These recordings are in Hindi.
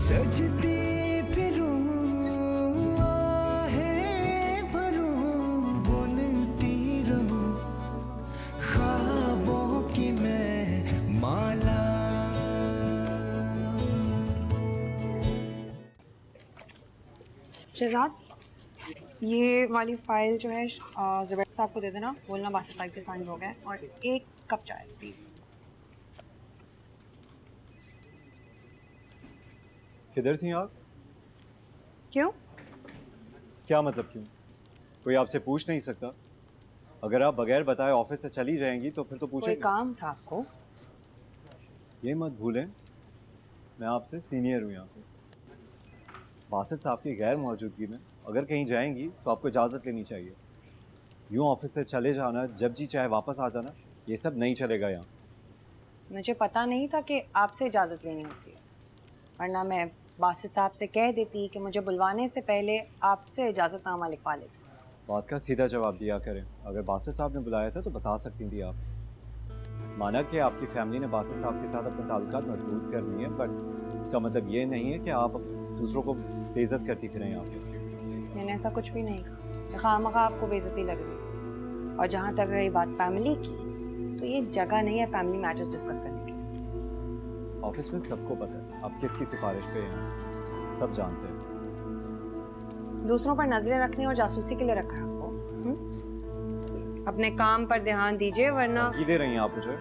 सजती फिरूं आहें भरूं बुनती रहूं ख्वाबों की मैं माला। शहजाद, ये वाली फाइल जो है ज़ुबैर साहब को दे देना, बोलना बासित साहब के साइन हो गए, और एक कप चाय प्लीज़। किधर थी आप? क्यों? क्या मतलब क्यों? कोई आपसे पूछ नहीं सकता? अगर आप बगैर बताए ऑफिस से चली जाएंगी तो फिर तो कोई पूछेंगे। काम था आपको? ये मत भूलें, मैं आपसे सीनियर हूँ यहाँ पे। बासित साहब की गैर मौजूदगी में अगर कहीं जाएंगी तो आपको इजाज़त लेनी चाहिए। यूँ ऑफिस से चले जाना, जब जी चाहे वापस आ जाना, ये सब नहीं चलेगा यहाँ। मुझे पता नहीं था कि आपसे इजाज़त लेनी होती है, वरना मैं बासित साहब से कह देती कि मुझे बुलवाने से पहले आपसे इजाज़तनामा लिखवा लेती। बात का सीधा जवाब दिया करें। अगर बासित साहब ने बुलाया था तो बता सकती थी आप। माना कि आपकी फैमिली ने बासित साहब के साथ अपने ताल्लुकात मजबूत कर लिए हैं, बट इसका मतलब ये नहीं है कि आप दूसरों को बेइज्जत करती फिरें यहाँ पे। मैंने ऐसा कुछ भी नहीं कहा। खामखा आपको बेइज्जती लग रही है। और जहाँ तक रही बात फैमिली की, तो ये जगह नहीं है फैमिली मैटर्स डिस्कस करने के लिए। ऑफिस में सबको पता है आप किसकी सिफारिश पे हैं, सब जानते हैं। दूसरों पर नजरें रखने और जासूसी के लिए रखा है आपको। अपने काम पर ध्यान दीजिए, वरना धमकी दे रही हैं आप मुझे?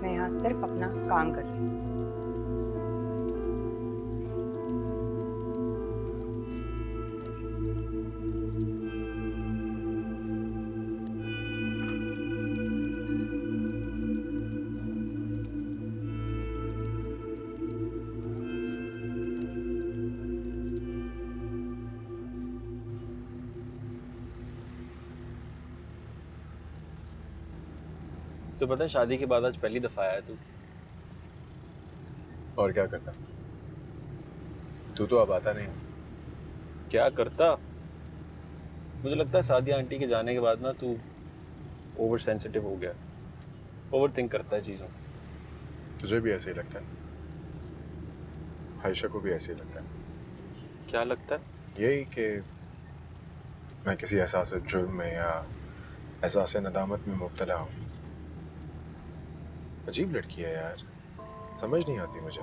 मैं यहाँ सिर्फ अपना काम कर रही हूँ। तो पता है शादी के बाद आज पहली दफा आया तू। और क्या करता? तू तो अब आता नहीं। क्या करता? मुझे लगता है सादिया आंटी के जाने के बाद ना तू ओवर सेंसिटिव हो गया, ओवर थिंक करता है चीज़ों। तुझे भी ऐसे ही लगता है? आयशा को भी ऐसे ही लगता है? क्या लगता है? यही कि मैं किसी एहसास जुर्म में या एहसास नदामत में मुब्तला हूँ। अजीब लड़की है यार, समझ नहीं आती मुझे।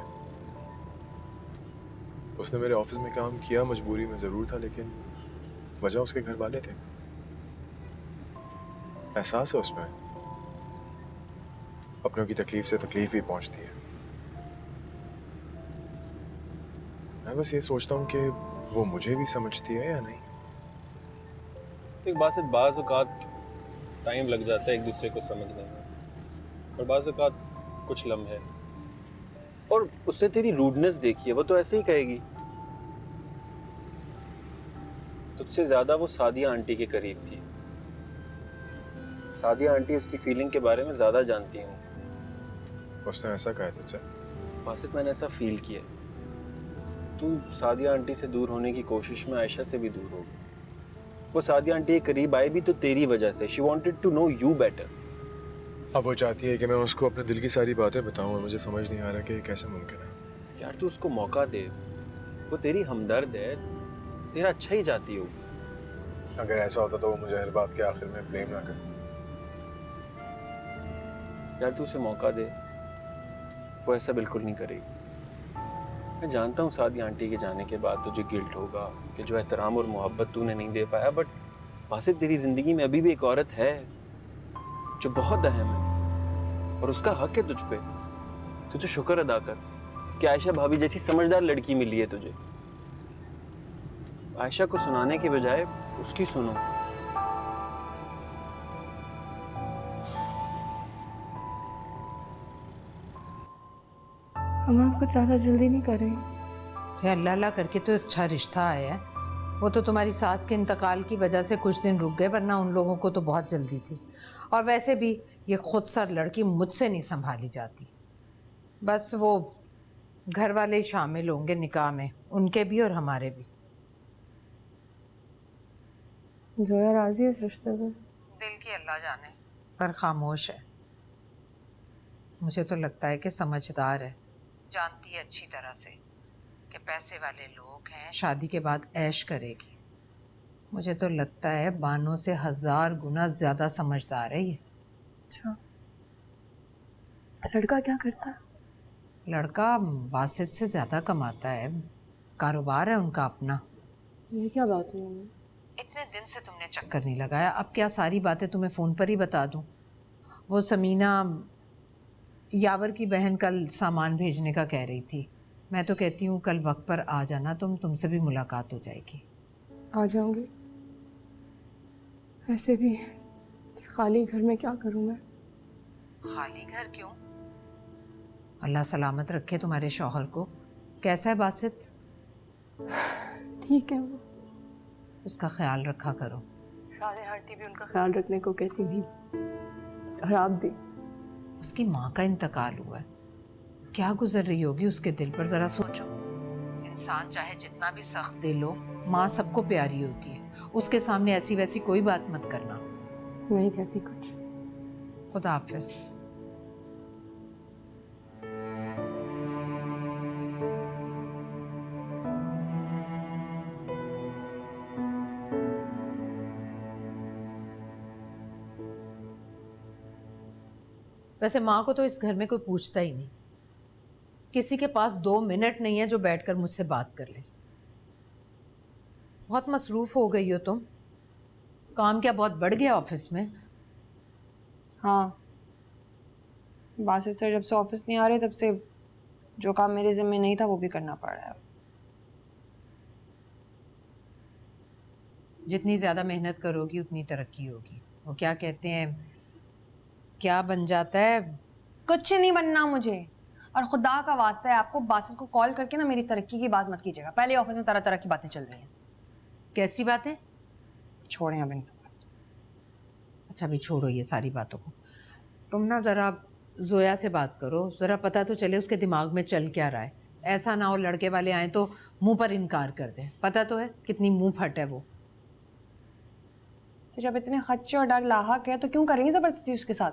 उसने मेरे ऑफिस में काम किया, मजबूरी में ज़रूर था, लेकिन वजह उसके घर वाले थे। एहसास है उसमें, अपनों की तकलीफ से तकलीफ ही पहुंचती है। मैं बस ये सोचता हूँ कि वो मुझे भी समझती है या नहीं। एक बात से बाज़ औक़ात टाइम लग जाता है एक दूसरे को समझने में, और बाज़ औक़ात कुछ लम्हे। और उसने तेरी रूडनेस देखी है, वो तो ऐसे ही कहेगी। तुझसे ज़्यादा वो सादिया आंटी के करीब थी। सादिया आंटी उसकी फीलिंग के बारे में ज़्यादा जानती हूँ। उसने ऐसा कहा तुझसे? बासित, मैंने ऐसा फील किया। तू सादिया आंटी से दूर होने की कोशिश में आयशा से भी दूर हो गई। वो सादिया आंटी के करीब आई भी तो तेरी वजह से। She wanted to know you better. अब वो चाहती है कि मैं उसको अपने दिल की सारी बातें बताऊं, और मुझे समझ नहीं आ रहा कि ये कैसे मुमकिन है। यार तू उसको मौका दे, वो तेरी हमदर्द है, तेरा अच्छा ही चाहती हो। अगर ऐसा होता तो वो मुझे हर बात के आखिर में ब्लेम ना करे। यार तू उसे मौका दे, वो ऐसा बिल्कुल नहीं करेगी। मैं जानता हूँ सादिया आंटी के जाने के बाद तुझे गिल्ट होगा कि जो एहतराम और मोहब्बत तूने नहीं दे पाया, बट बासित तेरी जिंदगी में अभी भी एक औरत है जो बहुत अहम है, और उसका हक है तुझ पे। तुझे शुक्र अदा कर कि आयशा भाभी जैसी समझदार लड़की मिली है तुझे। आयशा को सुनाने के बजाय उसकी सुनो। हम आप कुछ ज़्यादा जल्दी नहीं करेंगे। अल्लाह अल्लाह करके तो अच्छा रिश्ता आया है। वो तो तुम्हारी सास के इंतकाल की वजह से कुछ दिन रुक गए, वरना उन लोगों को तो बहुत जल्दी थी। और वैसे भी ये खुद सर लड़की मुझसे नहीं संभाली जाती। बस वो घर वाले शामिल होंगे निकाह में, उनके भी और हमारे भी। जोया राजी है इस रिश्ते में? दिल की अल्लाह जाने, पर खामोश है। मुझे तो लगता है कि समझदार है, जानती है अच्छी तरह से कि पैसे वाले लोग हैं, शादी के बाद ऐश करेगी। मुझे तो लगता है बानो से 1000 गुना ज़्यादा समझदार है ये। अच्छा, लड़का क्या करता है? लड़का बासित से ज़्यादा कमाता है, कारोबार है उनका अपना। ये क्या बात हुई मम्मी? इतने दिन से तुमने चक्कर नहीं लगाया, अब क्या सारी बातें तुम्हें फ़ोन पर ही बता दूं? वो समीना यावर की बहन कल सामान भेजने का कह रही थी। मैं तो कहती हूँ कल वक्त पर आ जाना, तुमसे भी मुलाकात हो जाएगी। आ जाऊंगी। ऐसे भी खाली घर में क्या करूं मैं? खाली घर क्यों? अल्लाह सलामत रखे तुम्हारे शौहर को। कैसा है बासित? ठीक है, वो उसका ख्याल रखा करो। सारे आंटी भी उनका ख्याल रखने को कहती थी, और आप भी। उसकी माँ का इंतकाल हुआ है, क्या गुजर रही होगी उसके दिल पर, ज़रा सोचो। इंसान चाहे जितना भी सख्त दिल हो, माँ सबको प्यारी होती है। उसके सामने ऐसी वैसी कोई बात मत करना। नहीं कहती कुछ। खुदा हाफिज। वैसे माँ को तो इस घर में कोई पूछता ही नहीं। किसी के पास 2 मिनट नहीं है जो बैठकर मुझसे बात कर ले। बहुत मसरूफ हो गई हो तुम। काम क्या बहुत बढ़ गया ऑफिस में? हाँ, बासित सर जब से ऑफिस नहीं आ रहे तब से जो काम मेरे जिम्मे नहीं था वो भी करना पड़ रहा है। जितनी ज़्यादा मेहनत करोगी उतनी तरक्की होगी। वो क्या कहते हैं, क्या बन जाता है? कुछ नहीं बनना मुझे। और खुदा का वास्ता है आपको बासित को कॉल करके ना मेरी तरक्की की बात मत कीजिएगा। पहले ऑफिस में तरह तरह की बातें चल रही हैं। कैसी बातें? छोड़ें अब इन सब। अच्छा अभी छोड़ो ये सारी बातों को। तुम ना ज़रा जोया से बात करो, ज़रा पता तो चले उसके दिमाग में चल क्या रहा है। ऐसा ना हो लड़के वाले आए तो मुंह पर इनकार कर दे। पता तो है कितनी मुंह फट है वो। तो जब इतने खच्चे और डर लाहक है तो क्यों कर रही हैं ज़बरदस्ती उसके साथ?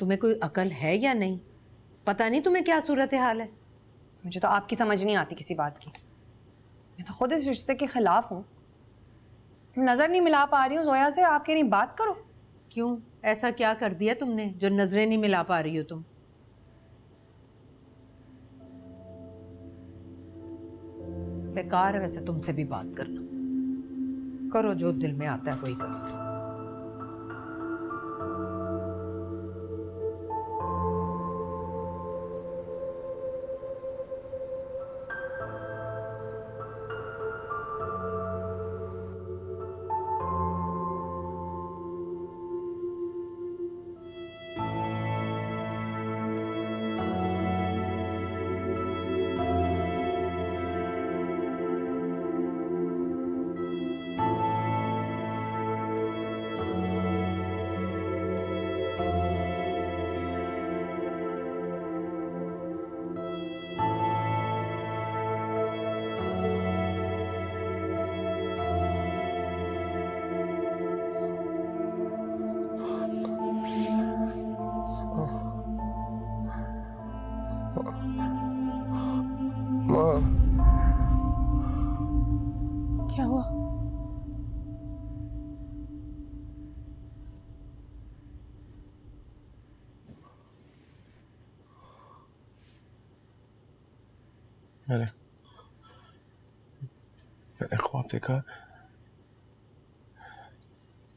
तुम्हें कोई अकल है या नहीं? पता नहीं तुम्हें क्या सूरत हाल है। मुझे तो आपकी समझ नहीं आती किसी बात की। मैं तो खुद इस रिश्ते के खिलाफ हूँ। नज़र नहीं मिला पा रही हूँ जोया से, आप कह रही बात करो। क्यों, ऐसा क्या कर दिया तुमने जो नजरें नहीं मिला पा रही हो तुम? बेकार है वैसे तुमसे भी बात करना। करो जो दिल में आता है वही करो। माँ, क्या हुआ? मैंने ख्वाब देखा,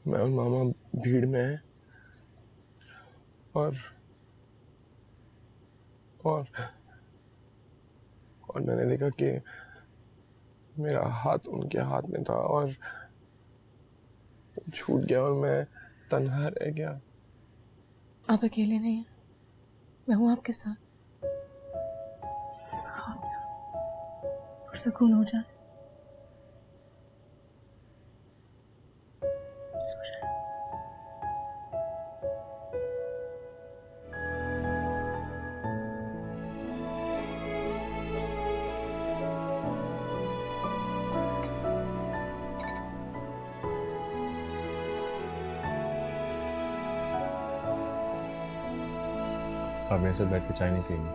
मैं और मामा भीड़ में हैं और मैंने देखा कि मेरा हाथ उनके हाथ में था और छूट गया और मैं तन्हा रह गया। आप अकेले नहीं हैं, मैं हूँ आपके साथ। साथ पुरसकून हो जाए, सो जाए। आप मेरे साथ बैठ के चाय नहीं पियेंगे?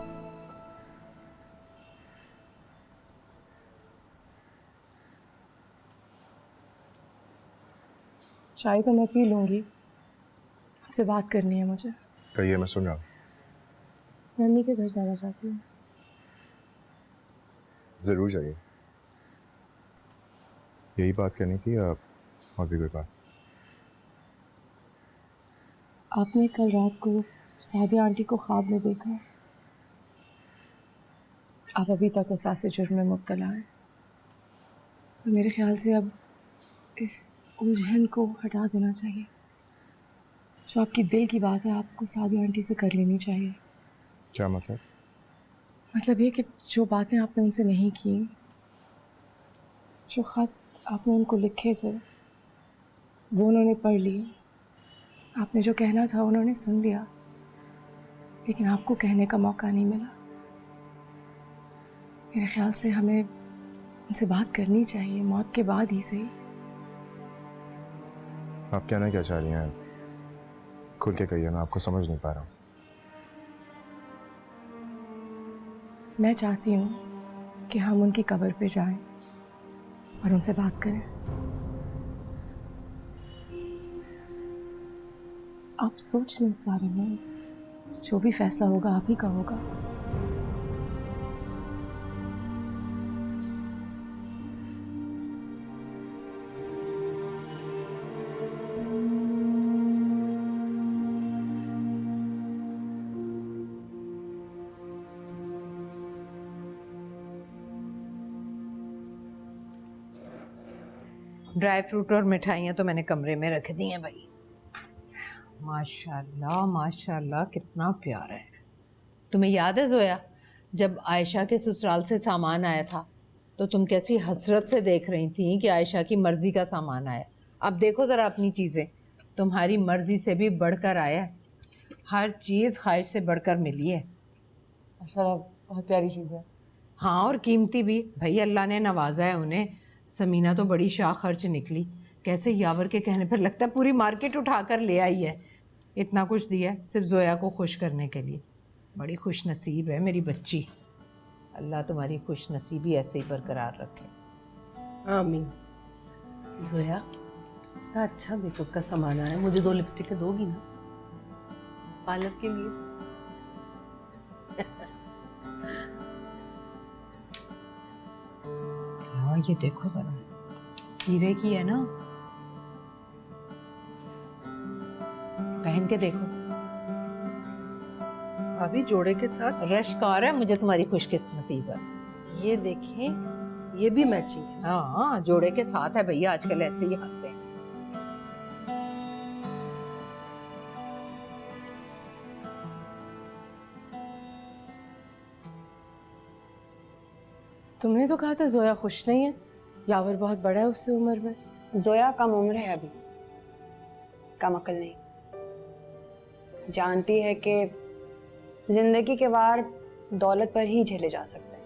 चाय तो मैं पी लूँगी, आपसे बात करनी है मुझे। कहिए, मैं सुन रहा हूँ। मैं अम्मी के घर जाना चाहती हूँ। ज़रूर जाइए। यही बात करनी थी या और भी कोई बात? आपने कल रात को सादिया आंटी को ख्वाब में देखा। आप अभी तक एहसास जुर्म में मुब्तला हैं। तो मेरे ख्याल से अब इस उलझन को हटा देना चाहिए। जो आपकी दिल की बात है आपको सादिया आंटी से कर लेनी चाहिए। क्या मतलब? मतलब ये कि जो बातें आपने उनसे नहीं की, जो ख़त आपने उनको लिखे थे वो उन्होंने पढ़ लिए। आपने जो कहना था उन्होंने सुन लिया, लेकिन आपको कहने का मौका नहीं मिला। मेरे ख्याल से हमें उनसे बात करनी चाहिए, मौत के बाद ही सही। आप कहना क्या चाह रही हैं? खुल के कहिए, मैं आपको समझ नहीं पा रहा हूँ। मैं चाहती हूँ कि हम उनकी कब्र पे जाएं और उनसे बात करें। आप सोच लें इस बारे में, जो भी फैसला होगा आप ही का होगा। ड्राई फ्रूट और मिठाइयाँ तो मैंने कमरे में रख दी हैं भाई। माशाल्लाह माशाल्लाह, कितना प्यार है। तुम्हें याद है जोया, जब आयशा के ससुराल से सामान आया था तो तुम कैसी हसरत से देख रही थी कि आयशा की मर्जी का सामान आया। अब देखो ज़रा अपनी चीज़ें, तुम्हारी मर्जी से भी बढ़कर आया है। हर चीज़ ख्वाहिश से बढ़कर मिली है। माशाल्लाह, बहुत प्यारी चीज़ है। हाँ, और कीमती भी। भाई अल्लाह ने नवाजा है उन्हें। समीना तो बड़ी शाह खर्च निकली। कैसे यावर के कहने पर लगता है पूरी मार्केट उठा कर ले आई है। इतना कुछ दिया है सिर्फ जोया को खुश करने के लिए। बड़ी खुश नसीब है मेरी बच्ची। अल्लाह तुम्हारी खुश नसीबी ऐसे ही बरकरार रखे। आमीन। जोया, इतना अच्छा मेकअप का सामान आया, मुझे 2 लिपस्टिकें दोगी ना पार्लर के लिए? हाँ, ये देखो जरा, हीरे की है ना, पहन के देखो। भाभी, जोड़े के साथ रश्क आ रहा है मुझे तुम्हारी खुशकिस्मती पर। ये देखें, ये भी मैचिंग है। हाँ, जोड़े के साथ है भैया, आजकल ऐसे ही आते हैं। तुमने तो कहा था जोया खुश नहीं है। यावर बहुत बड़ा है उससे उम्र में। जोया कम उम्र है अभी, कम अकल नहीं। जानती है कि जिंदगी के वार दौलत पर ही झेले जा सकते हैं।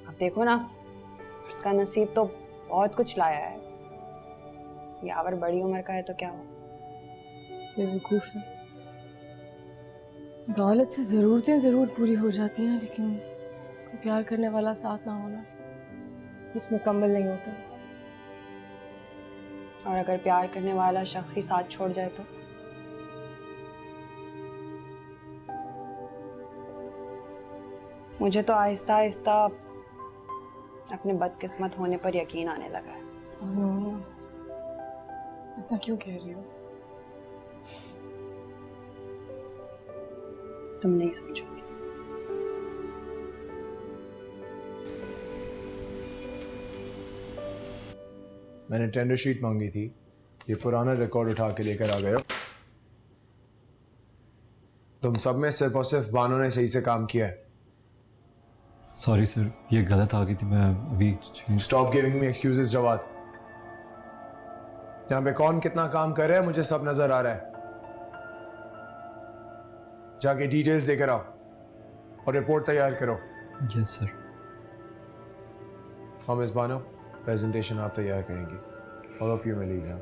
अब देखो ना, उसका नसीब तो बहुत कुछ लाया है। यावर बड़ी उम्र का है तो क्या हो। बेवकूफ़ है। दौलत से ज़रूरतें ज़रूर पूरी हो जाती हैं, लेकिन कोई प्यार करने वाला साथ ना होना कुछ मुकम्मल नहीं होता। और अगर प्यार करने वाला शख्स ही साथ छोड़ जाए तो मुझे तो आहिस्ता आहिस्ता अपने बदकिस्मत होने पर यकीन आने लगा है। ऐसा क्यों कह रही हो? तुम नहीं समझोगे। मैंने टेंडर शीट मांगी थी, ये पुराना रिकॉर्ड उठा के लेकर आ गए हो। तुम सब में सिर्फ और सिर्फ बानो ने सही से काम किया है। सॉरी सर, ये गलत आ गई थी, मैं अभी। Stop giving me excuses Jawad. यहाँ पे कौन कितना काम कर रहा है मुझे सब नजर आ रहा है। जाके डिटेल्स देकर आओ और रिपोर्ट तैयार करो। Yes sir. हाँ मिस बानो, प्रेजेंटेशन आप तैयार करेंगी। ऑल ऑफ यू में लीड नाउ।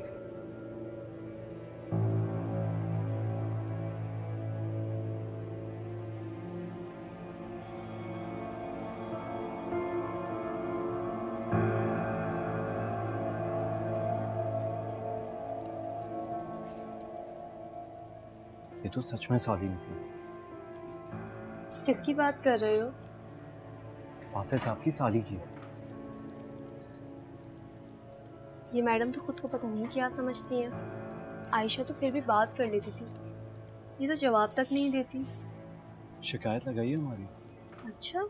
ये तो सच में साली निकली। किसकी बात कर रहे हो? बासित साहब की साली की। ये मैडम तो खुद को पता नहीं क्या समझती हैं। आयशा तो फिर भी बात कर लेती थी, ये तो जवाब तक नहीं देती। शिकायत लगाई है हमारी। अच्छा,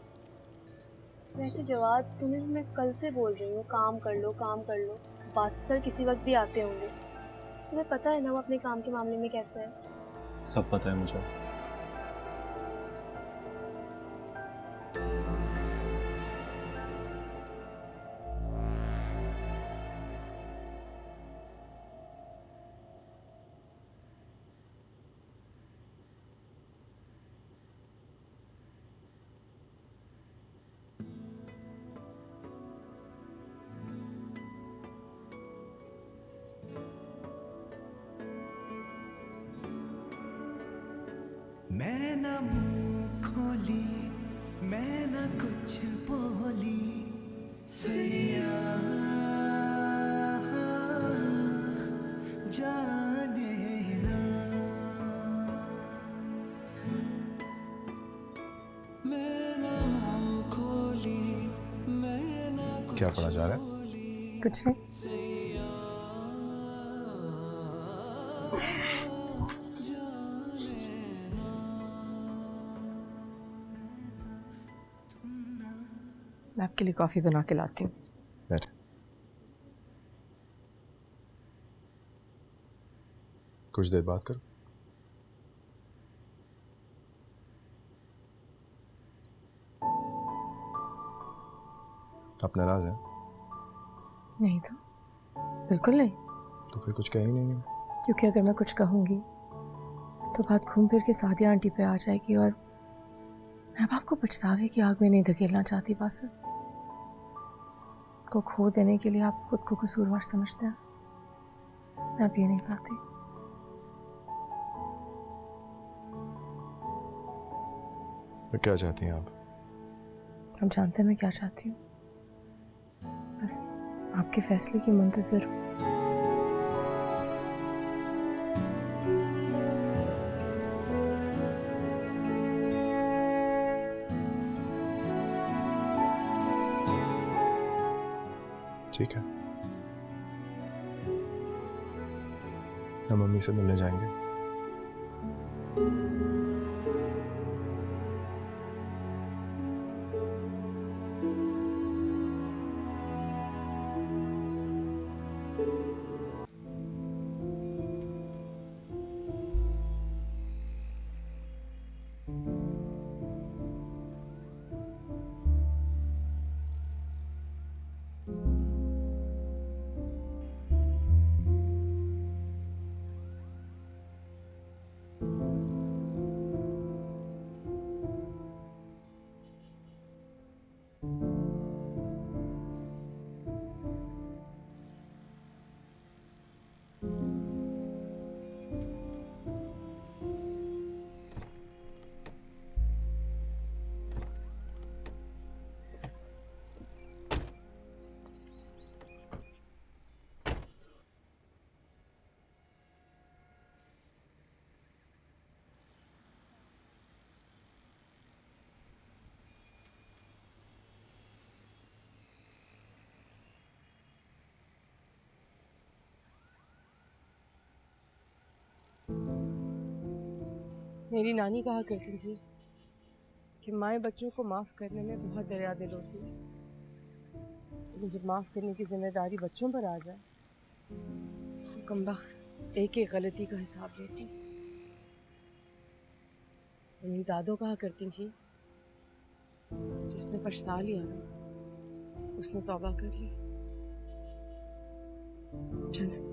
वैसे जवाब तुम्हें मैं कल से बोल रही हूँ, काम कर लो काम कर लो। बासित सर किसी वक्त भी आते होंगे, तुम्हें पता है ना वो अपने काम के मामले में कैसे है। सब पता है मुझे। मैं ना मुंह खोली, मैं ना कुछ बोली, सैया जाने ना। मैं ना मुंह खोली, मैं ना क्या पढ़ा जा रहा है? कुछ नहीं। मैं आपके लिए कॉफ़ी बना के लाती हूँ। बैठ। कुछ देर बात करो। आप नाराज हैं? नहीं तो बिल्कुल नहीं। तो फिर कुछ कह ही नहीं। क्योंकि अगर मैं कुछ कहूँगी तो बात घूम फिर के सादिया आंटी पे आ जाएगी और मैं अब आपको पछतावे की आग में नहीं धकेलना चाहती। बासित को खो देने के लिए आप खुद को कसूरवार समझते हैं, मैं अब ये नहीं चाहती। तो क्या चाहती हैं आप? आप जानते हैं मैं क्या चाहती हूँ? बस आपके फैसले की मुंतज़िर हूँ। ठीक है, हम मम्मी से मिलने जाएंगे। मेरी नानी कहा करती थी कि माएँ बच्चों को माफ़ करने में बहुत दरिया दिल होती है, लेकिन जब माफ़ करने की जिम्मेदारी बच्चों पर आ जाए तो कमबख्त एक एक गलती का हिसाब लेती। मेरी दादो कहा करती थी जिसने पछता लिया ना उसने तौबा कर ली। चलो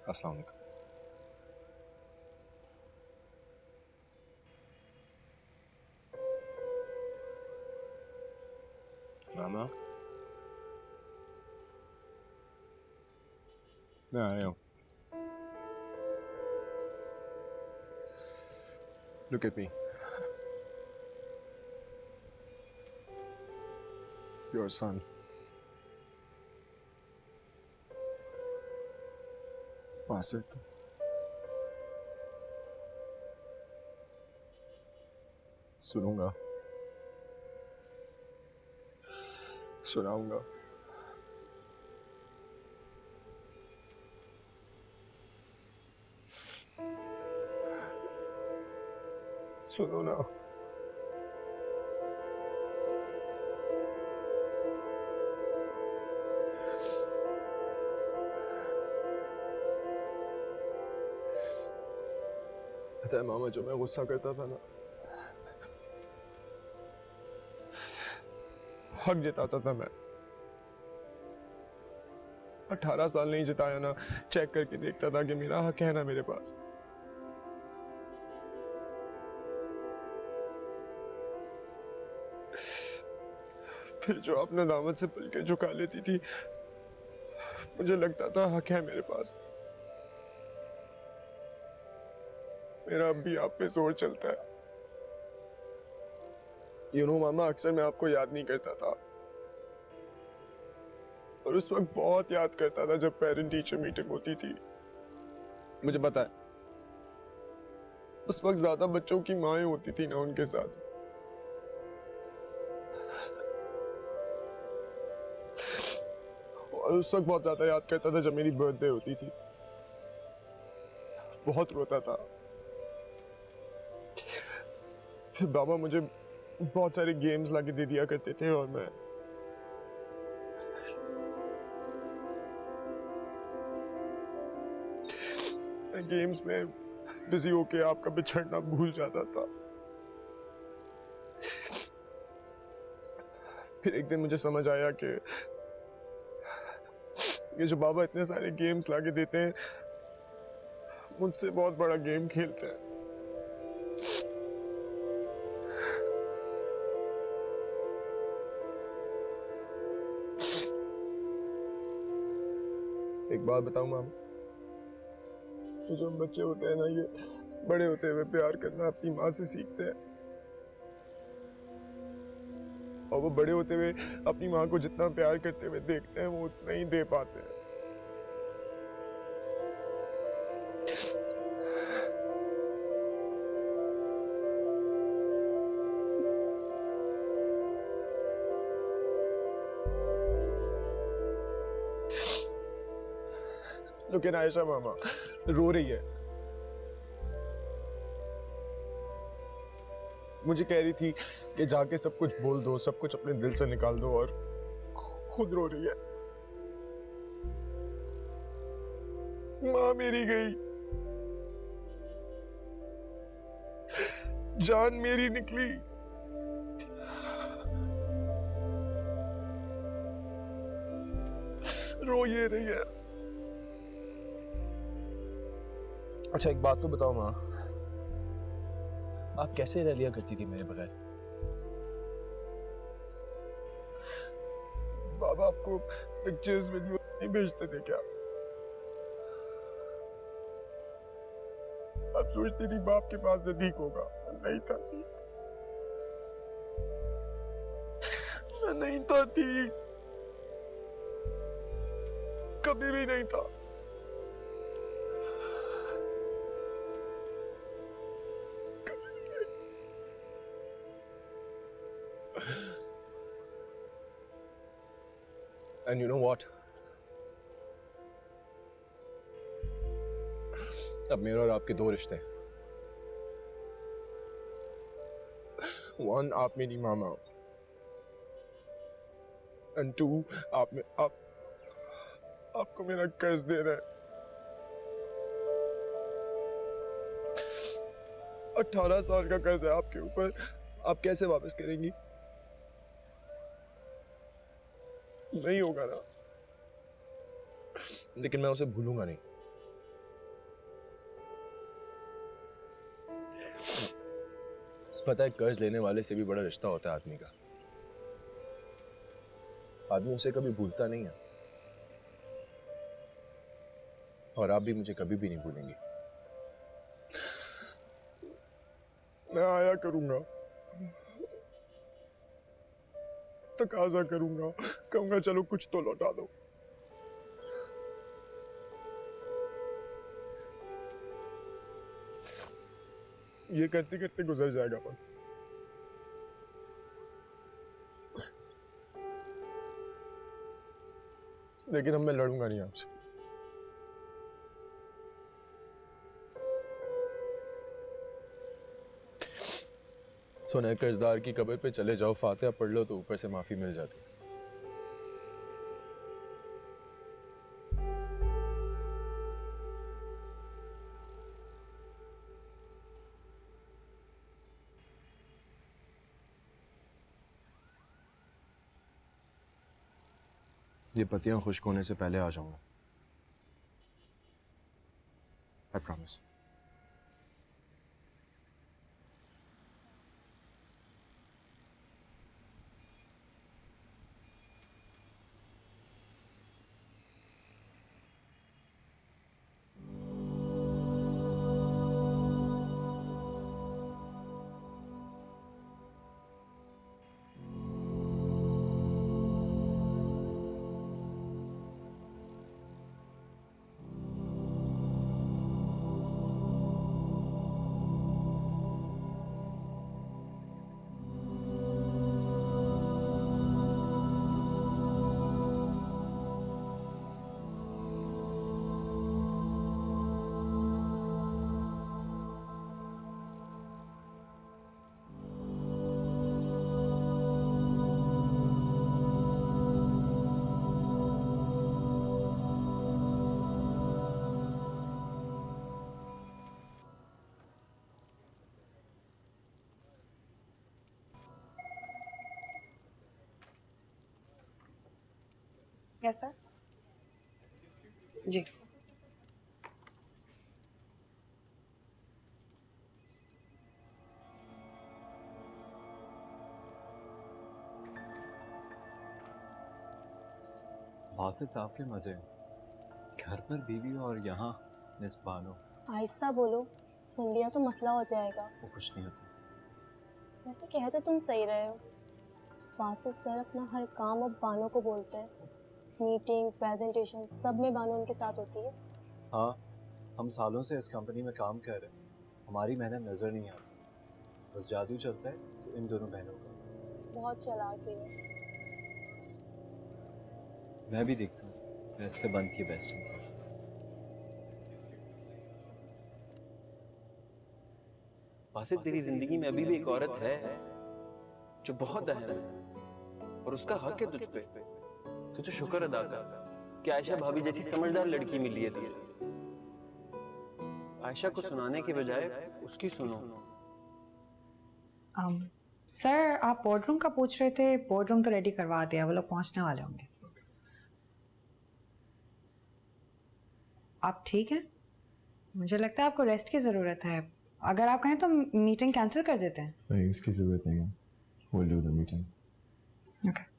अस्सलाम वालेकुम। मामा, मैं आया हूँ। Look at me. Your son. Basit. सुनूंगा, सुनाऊंगा। सुनो ना। पता है मामा, जो मैं गुस्सा करता था ना, हक जिताता था मैं। 18 साल नहीं जिताया ना, चेक करके देखता था कि मेरा हक है ना मेरे पास। फिर जो आप नदामत से पलके झुका लेती थी, मुझे लगता था हक है मेरे पास। मेरा अब भी आप पे जोर चलता है। मामा, अक्सर मैं आपको याद नहीं करता था, और उस वक्त बहुत याद करता था जब पेरेंट टीचर मीटिंग होती थी। मुझे पता है, उस वक्त ज्यादा बच्चों की माएं होती थी ना उनके साथ। और उस वक्त बहुत ज्यादा याद करता था जब मेरी बर्थडे होती थी, बहुत रोता था। फिर बाबा मुझे बहुत सारे गेम्स लाके दे दिया करते थे, और मैं गेम्स में बिजी होके आपका बिछड़ना भूल जाता था। फिर एक दिन मुझे समझ आया कि ये जो बाबा इतने सारे गेम्स लाके देते हैं, मुझसे बहुत बड़ा गेम खेलते हैं। एक बात बताऊं मामा, तो जो हम बच्चे होते हैं ना, ये बड़े होते हुए प्यार करना अपनी माँ से सीखते हैं, और वो बड़े होते हुए अपनी माँ को जितना प्यार करते हुए देखते हैं, वो उतना ही दे पाते हैं। लेकिन आयशा मामा रो रही है। मुझे कह रही थी कि जाके सब कुछ बोल दो, सब कुछ अपने दिल से निकाल दो, और खुद रो रही है। माँ मेरी गई, जान मेरी निकली। रो ये रही है। अच्छा एक बात तो बताओ माँ, आप कैसे रह लिया करती थी मेरे बगैर? बाबा आपको पिक्चर्स वीडियो नहीं भेजते थे क्या? आप सोचती थी बाप के पास से ठीक होगा, नहीं था ठीक। मैं नहीं था ठीक, कभी भी नहीं था। And you know what? अब मेरे और आपके दो रिश्ते हैं। One, आप मेरी मामा हो, and two, आपको मेरा कर्ज देना है। 18 साल का कर्ज है आपके ऊपर, आप कैसे वापस करेंगी? नहीं होगा ना। लेकिन मैं उसे भूलूंगा नहीं। पता है, कर्ज लेने वाले से भी बड़ा रिश्ता होता है आदमी का। आदमी उसे कभी भूलता नहीं है, और आप भी मुझे कभी भी नहीं भूलेंगे। मैं आया करूंगा, तकाजा करूंगा, कहूंगा चलो कुछ तो लौटा दो। ये करते करते गुजर जाएगा वक्त। लेकिन अब मैं लड़ूंगा नहीं आपसे। सुना है कर्जदार की कब्र पे चले जाओ, फातिहा पढ़ लो तो ऊपर से माफी मिल जाती है। ये पत्तियां खुश्क होने से पहले आ जाऊंगा, आई प्रॉमिस। Yes sir. जी बासित साहब के मजे, घर पर बीवी और यहाँ मिस बानो। आहिस्ता बोलो, सुन लिया तो मसला हो जाएगा। वो कुछ नहीं होता। वैसे कह तो तुम सही रहे हो। बासित सर अपना हर काम अब बानो को बोलते हैं। मीटिंग, प्रेजेंटेशन सब में बानो उनके साथ होती है। हाँ, हम सालों से इस कंपनी में काम कर रहे हैं, हमारी मेहनत नजर नहीं आती, बस जादू चलता है तो इन दोनों बहनों का। बहुत चालाक है। मैं भी देखता हूँ कैसे बनती है बेस्ट। बासित, तेरी जिंदगी में अभी भी एक औरत है जो बहुत अहम है और उसका हक है तुझ पे। तू तो शुक्र अदा कर कि आयशा भाभी जैसी समझदार लड़की मिली है तुझे। आयशा को सुनाने के बजाय उसकी सुनो। सर, आप बोर्डरूम का पूछ रहे थे। बोर्डरूम तो रेडी करवा दिया, वो लोग पहुंचने वाले होंगे। आप ठीक हैं? मुझे लगता है आपको रेस्ट की ज़रूरत है। अगर आप कहें तो मीटिंग कैंसिल कर देते हैं। नहीं, इसकी जरूरत नहीं है। We'll do the meeting. Okay.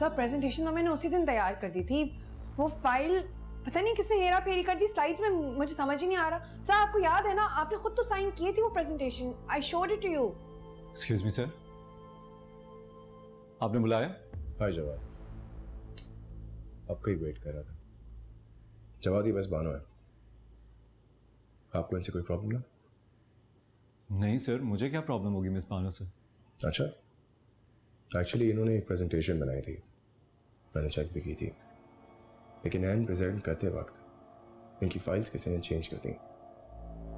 Sir presentation तो मैंने उसी दिन तैयार कर दी थी, वो फाइल पता नहीं किसने हेरा फेरी कर दी स्लाइड्स में, मुझे समझ ही नहीं आ रहा। सर आपको याद है ना, आपने खुद तो साइन किए थे वो presentation, I showed it to you. Excuse me sir, आपने बुलाया? हाय जवाद, आपका ही वेट कर रहा था। जवाद ये बस बानो है, आपको इनसे कोई प्रॉब्लम है? नहीं सर, मुझे क्या प्रॉब्लम होगी मिस बानो से? अच्छा, एक्चुअली इन्होंने एक प्रेजेंटेशन बनाई थी, मैंने चेक भी की थी, लेकिन एंड प्रेजेंट करते वक्त इनकी फाइल्स किसी ने चेंज कर दी।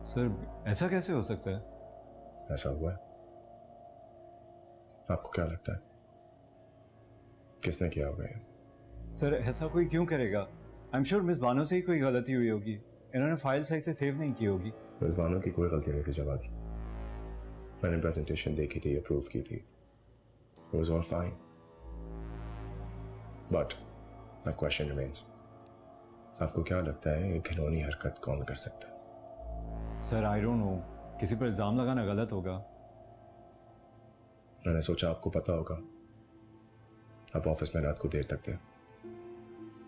सर ऐसा कैसे हो सकता है? ऐसा हुआ है। आपको क्या लगता है किसने किया होगा ये? सर ऐसा कोई क्यों करेगा? I am sure miss Bano से ही कोई गलती हुई होगी, इन्होंने फाइल सही से सेव नहीं की होगी। मिस बानो की कोई गलती नहीं थी जवाब, मैंने प्रेजेंटेशन देखी थी, अप्रूव की थी, it was all fine, but my question remains, आपको क्या लगता है ये घिनौनी हरकत कौन कर सकता है? सर आई डोंट नो, किसी पर इल्जाम लगाना गलत होगा। मैंने सोचा आपको पता होगा, आप ऑफिस में रात को देर तक थे।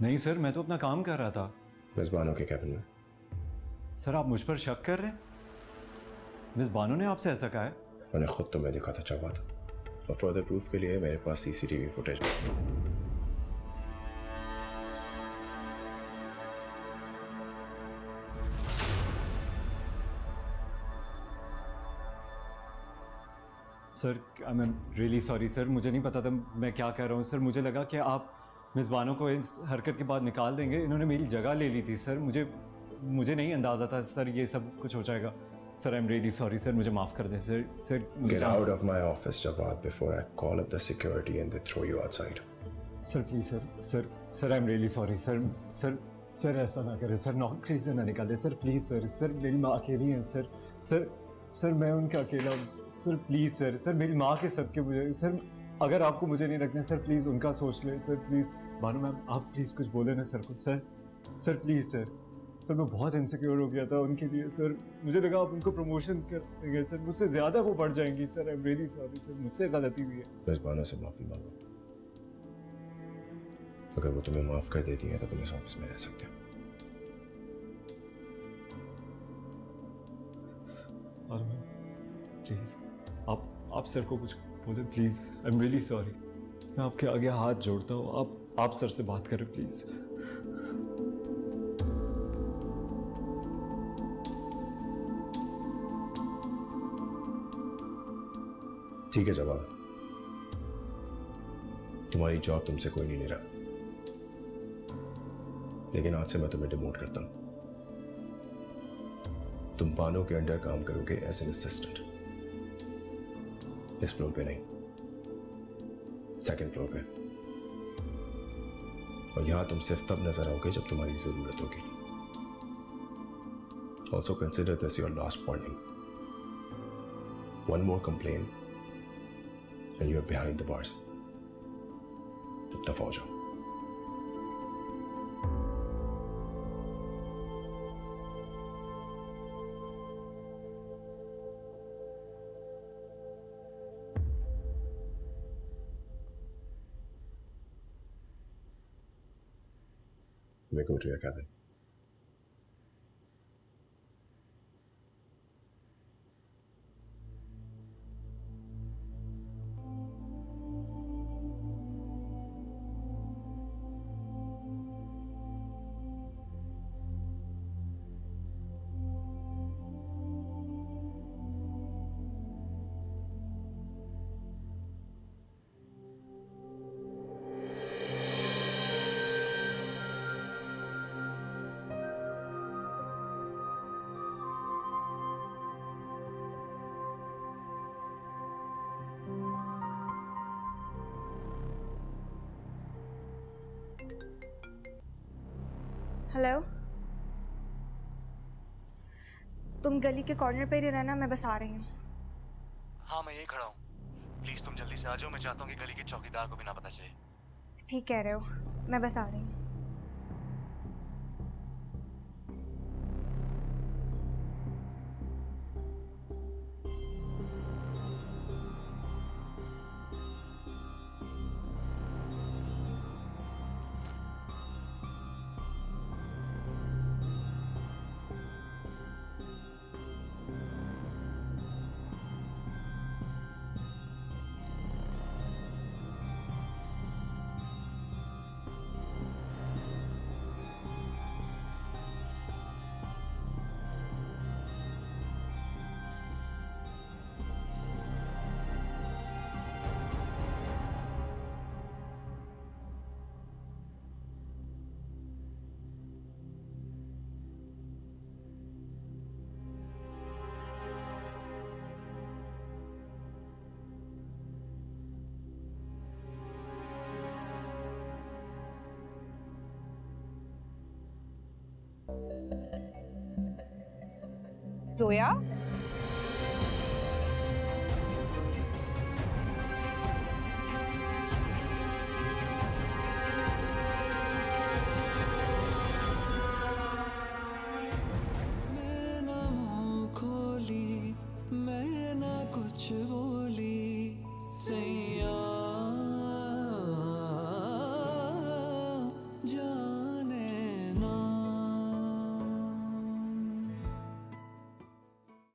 नहीं सर, मैं तो अपना काम कर रहा था। मिस बानो के कैबिन में। सर आप मुझ पर शक कर रहे हैं? मिस बानो ने आपसे ऐसा कहा है? मैंने खुद तुम्हें देखा था जवाद, और फर्दर प्रूफ के लिए मेरे पास सीसीटीवी फुटेज है। Sir I am really sorry sir, मुझे नहीं पता था मैं क्या कह रहा हूँ सर। मुझे लगा कि आप मिस बानो को इस हरकत के बाद निकाल देंगे, इन्होंने मेरी जगह ले ली थी सर। मुझे नहीं अंदाज़ा था सर ये सब कुछ हो जाएगा। Sir I am really sorry sir, मुझे माफ़ कर दें sir. Get out of my office, Jawad, before I call up the security and they throw you outside. Sir please sir I am really sorry sir ऐसा ना करें सर, नौकरी से ना निकालें सर, प्लीज़ सर मेरी माँ अकेली है सर मैं उनका अकेला हूँ सर, प्लीज़ सर मेरी माँ के सदके मुझे सर, अगर आपको मुझे नहीं रखना सर प्लीज़ उनका सोच लें सर, प्लीज़। बानो मैम आप प्लीज़ कुछ बोले ना सर को सर प्लीज़ सर मैं बहुत इनसिक्योर हो गया था उनके लिए सर, मुझे लगा आप उनको प्रमोशन कर देंगे सर, मुझसे ज़्यादा वो बढ़ जाएंगी sir. I am really sorry sir, मुझसे गलती हुई है। मिस बानो से माफ़ी मांगो, अगर वो तुम्हें माफ़ कर देती है तो तुम इस ऑफिस में रह सकते हो। और मैम प्लीज़ आप सर को कुछ बोले please, I am really sorry. मैं आपके आगे हाथ जोड़ता हूँ, आप सर से बात करें प्लीज़। ठीक है जवाब, तुम्हारी जॉब तुमसे कोई नहीं ले रहा, लेकिन आज से मैं तुम्हें डिमोट करता हूं। तुम बानो के अंडर काम करोगे एज एन असिस्टेंट, इस फ्लोर पे नहीं, सेकंड फ्लोर पे, और यहां तुम सिर्फ तब नजर आओगे जब तुम्हारी जरूरत होगी। Also consider this your last warning, one more complain and you're behind the bars. दफा हो जाओ। You may go to your cabin. Hello, तुम गली के कॉर्नर पे ही रहना, मैं बस आ रही हूँ। हाँ मैं यही खड़ा हूँ, प्लीज तुम जल्दी से आ जाओ, मैं चाहता हूँ कि गली के चौकीदार को भी ना पता चले। ठीक कह रहे हो, मैं बस आ रही हूँ। जोया